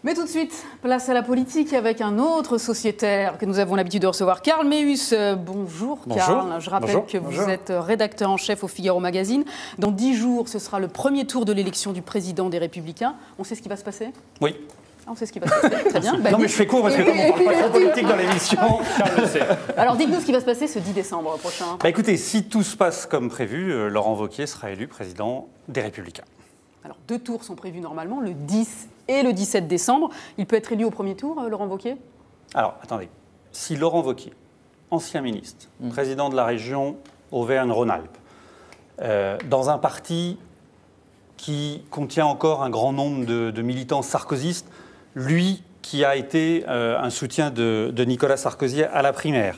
Mais tout de suite, place à la politique avec un autre sociétaire que nous avons l'habitude de recevoir, Karl Meeus. Bonjour Karl, je rappelle que vous êtes rédacteur en chef au Figaro Magazine. Dans 10 jours, ce sera le premier tour de l'élection du président des Républicains. On sait ce qui va se passer ? Oui. On sait ce qui va se passer, très bien. Non mais je fais court parce que comme on ne parle pas trop politique dans l'émission, Karl le sait. Alors dites-nous ce qui va se passer ce 10 décembre prochain. Écoutez, si tout se passe comme prévu, Laurent Wauquiez sera élu président des Républicains. Alors 2 tours sont prévus normalement, le 10 et le 17 décembre. Il peut être élu au premier tour, Laurent Wauquiez ? Alors attendez, si Laurent Wauquiez, ancien ministre, président de la région Auvergne-Rhône-Alpes, dans un parti qui contient encore un grand nombre de militants sarkozystes, lui qui a été un soutien de Nicolas Sarkozy à la primaire,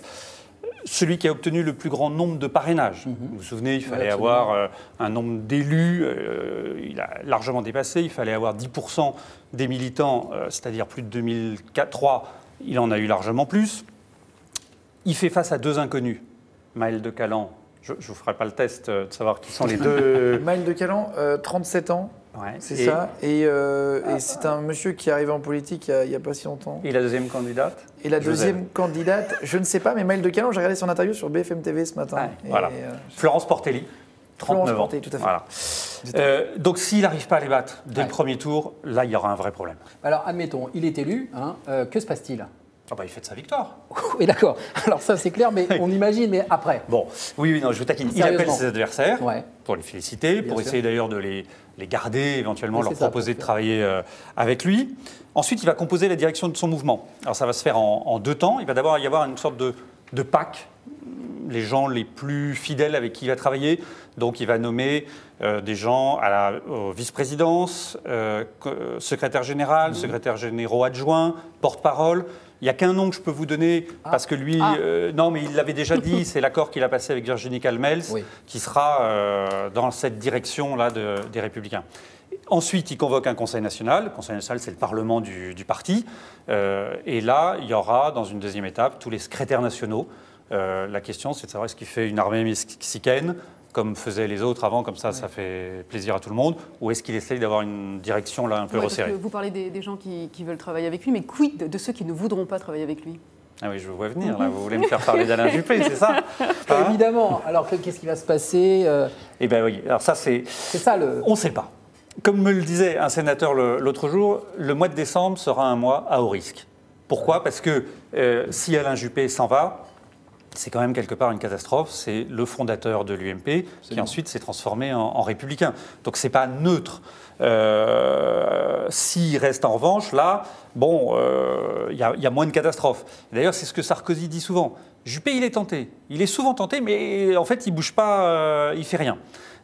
celui qui a obtenu le plus grand nombre de parrainages. Vous vous souvenez, il fallait avoir un nombre d'élus, il a largement dépassé, il fallait avoir 10% des militants, c'est-à-dire plus de 2003, il en a eu largement plus. Il fait face à 2 inconnus, Maël de Calan. Je ne vous ferai pas le test de savoir qui sont les deux. Maël de Calan, 37 ans, c'est ça. Et c'est un monsieur qui est arrivé en politique il n'y a pas si longtemps. Et la deuxième candidate ? Et la deuxième candidate, je ne sais pas, mais Maël de Calan, j'ai regardé son interview sur BFM TV ce matin. Voilà. Florence Portelli, 39 ans. Portelli, tout à fait. Voilà. Donc s'il n'arrive pas à les battre dès le premier tour, là, il y aura un vrai problème. Alors, admettons, il est élu. Que se passe-t-il ? Il fait de sa victoire. Oui, d'accord. Alors ça, c'est clair, mais on imagine, mais après. Bon, oui, non, je vous taquine. Il appelle ses adversaires pour les féliciter, pour essayer d'ailleurs de les garder, éventuellement leur proposer de travailler avec lui. Ensuite, il va composer la direction de son mouvement. Alors ça va se faire en 2 temps. Il va d'abord y avoir une sorte de PAC, les gens les plus fidèles avec qui il va travailler. Donc il va nommer des gens à la vice-présidence, secrétaire général, secrétaire généraux adjoints, porte-parole. Il n'y a qu'un nom que je peux vous donner, parce que lui, non, mais il l'avait déjà dit, c'est l'accord qu'il a passé avec Virginie Calmels, qui sera dans cette direction-là des Républicains. Ensuite, il convoque un Conseil national. Le Conseil national, c'est le Parlement du parti. Et là, il y aura, dans une deuxième étape, tous les secrétaires nationaux. La question, c'est de savoir est-ce qu'il fait une armée mexicaine, comme faisaient les autres avant, comme ça fait plaisir à tout le monde, ou est-ce qu'il essaye d'avoir une direction là un peu resserrée ? Vous parlez des gens qui veulent travailler avec lui, mais quid de ceux qui ne voudront pas travailler avec lui ? Ah oui, je vous vois venir, là. Vous voulez me faire parler d'Alain Juppé, c'est ça ? Évidemment. Alors, qu'est-ce qui va se passer Eh bien oui, alors ça c'est... C'est ça le... On ne sait pas. Comme me le disait un sénateur l'autre jour, le mois de décembre sera un mois à haut risque. Pourquoi ? Parce que si Alain Juppé s'en va, c'est quand même quelque part une catastrophe. C'est le fondateur de l'UMP qui ensuite s'est transformé en républicain. Donc c'est pas neutre. S'il reste en revanche, là, bon, il y a moins de catastrophes. D'ailleurs, c'est ce que Sarkozy dit souvent. Juppé, il est tenté. Il est souvent tenté, mais en fait, il ne bouge pas, il ne fait rien.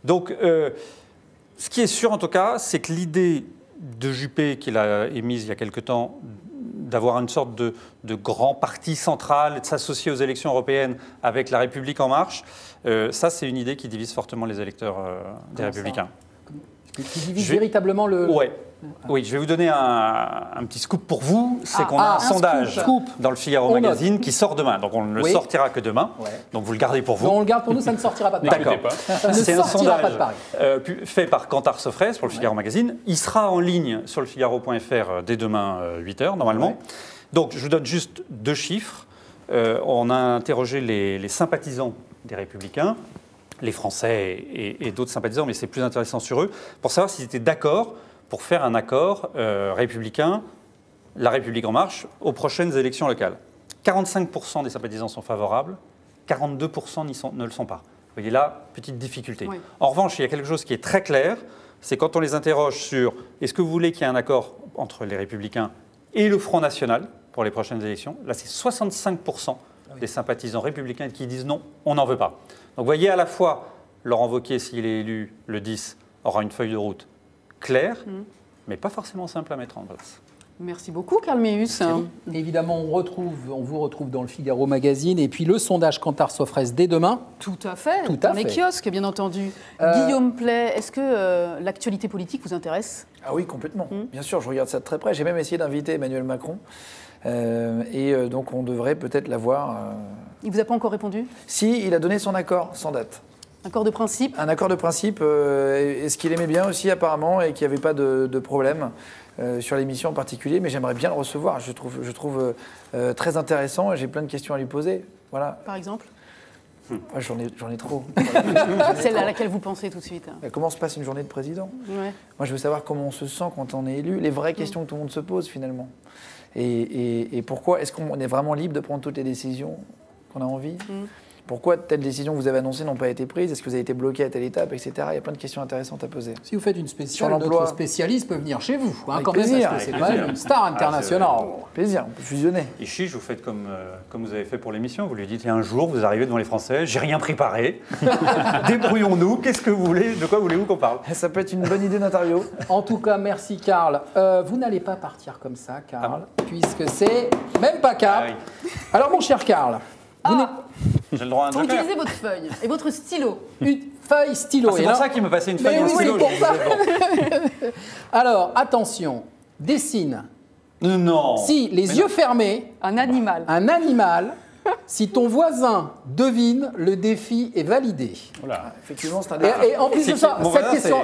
Donc, ce qui est sûr en tout cas, c'est que l'idée de Juppé qu'il a émise il y a quelque temps, d'avoir une sorte de grand parti central, de s'associer aux élections européennes avec La République En Marche, ça c'est une idée qui divise fortement les électeurs des Républicains. Qui divise véritablement le... Oui, je vais vous donner un petit scoop pour vous. C'est qu'on a un sondage dans le Figaro Magazine qui sort demain. Donc on ne le sortira que demain. Donc vous le gardez pour vous. Non, on le garde pour nous, ça ne sortira pas de Paris. D'accord. C'est un sondage fait par Kantar Sofres pour le Figaro Magazine. Il sera en ligne sur le Figaro.fr dès demain 8h normalement. Donc je vous donne juste 2 chiffres. On a interrogé les sympathisants des Républicains, les Français et d'autres sympathisants, mais c'est plus intéressant sur eux, pour savoir s'ils étaient d'accord pour faire un accord républicain, La République En Marche, aux prochaines élections locales. 45% des sympathisants sont favorables, 42% ne le sont pas. Vous voyez là, petite difficulté. En revanche, il y a quelque chose qui est très clair, c'est quand on les interroge sur est-ce que vous voulez qu'il y ait un accord entre les Républicains et le Front National pour les prochaines élections, là c'est 65% des sympathisants républicains qui disent non, on n'en veut pas. Donc vous voyez à la fois, Laurent Wauquiez, s'il est élu le 10, aura une feuille de route claire, mais pas forcément simple à mettre en place. Merci beaucoup, Karl Meeus. Évidemment, on vous retrouve dans le Figaro Magazine. Et puis le sondage Kantar Sofres dès demain. Tout à fait, dans les kiosques, bien entendu. Guillaume Pley, est-ce que l'actualité politique vous intéresse ? Ah oui, complètement. Bien sûr, je regarde ça de très près. J'ai même essayé d'inviter Emmanuel Macron. Donc on devrait peut-être l'avoir. Il ne vous a pas encore répondu ? Si, il a donné son accord, sans date. Accord de principe ? Un accord de principe, et ce qu'il aimait bien aussi apparemment, et qu'il n'y avait pas de problème. sur l'émission en particulier, mais j'aimerais bien le recevoir. Je trouve très intéressant et j'ai plein de questions à lui poser. Voilà. Par exemple J'en ai trop. Celle à laquelle vous pensez tout de suite. Comment se passe une journée de président? Ouais. Moi, je veux savoir comment on se sent quand on est élu, les vraies questions que tout le monde se pose finalement. Et pourquoi est-ce qu'on est vraiment libre de prendre toutes les décisions qu'on a envie? Pourquoi telles décisions que vous avez annoncées n'ont pas été prises? Est-ce que vous avez été bloqué à telle étape, etc. Il y a plein de questions intéressantes à poser. Si vous faites une spéciale, notre spécialiste peut venir chez vous. Avec plaisir. Parce que c'est quand même une star internationale. Plaisir, on peut fusionner. Et Chiche, vous faites comme vous avez fait pour l'émission. Vous lui dites, il y a un jour, vous arrivez devant les Français, j'ai rien préparé. Débrouillons-nous. Qu'est-ce que vous voulez? De quoi voulez-vous qu'on parle? Ça peut être une bonne idée d'interview. En tout cas, merci Karl. Vous n'allez pas partir comme ça, Karl, puisque c'est même pas Karl. Ah oui. Alors, mon cher Karl, j'ai le droit à un Vous joker. utilisez votre feuille et votre stylo. une feuille stylo. C'est pour ça qu'il me passait une feuille et un stylo. Pour ça. Alors, attention, dessine. Non. Si, les yeux fermés, Un animal. un animal. Si ton voisin devine, le défi est validé. Voilà. Effectivement, c'est un défi. Et en plus de ça, Mon cette voisin, question,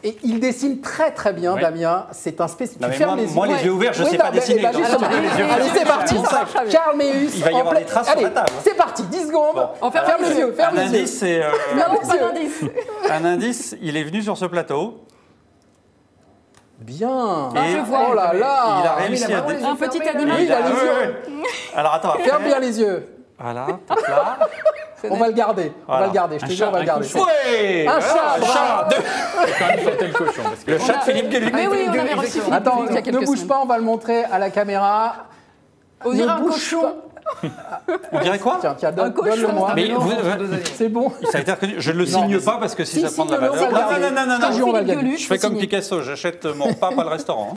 et il dessine très très bien, Oui. Damien. C'est un spécialiste. Non, mais moi, les yeux ouverts, je sais pas dessiner. Bah, donc justement. les yeux Allez, fermés, c'est parti. bon, ça, Karl Meeus. Il va y avoir des traces sur la table. C'est parti, 10 secondes. Bon. On ferme Ferme les les yeux, ferme Un les yeux. indice, c'est Ferme Non, les pas yeux. d'indice. un indice. Il est venu sur ce plateau. Bien. Et je vois. Oh là là. il a réussi à. Un petit animal. Oui, il a les Ouais, yeux. ouais. Alors attends. après- Ferme bien les yeux. Voilà. Hop là. On va le garder. On va Voilà. le garder. Je te jure, on va le garder. Ouais. Un chat, bravo. Le chat de Philippe Gueluc. Mais oui, on avait reçu Philippe Attends, Gueluc il y a quelques ne bouge semaines. pas, on va le montrer à la caméra. On dirait Ne un bouge cochon. pas. On dirait quoi? Tiens, cochon. donne-le-moi. Mais vous, C'est bon. ça a été reconnu. Je ne le signe pas parce que si ça prend de la signe-le, valeur. on va le garder. Non. Je te jure, on va le garder. Gueluc, Je fais comme signé. Picasso, j'achète mon repas, pas le restaurant.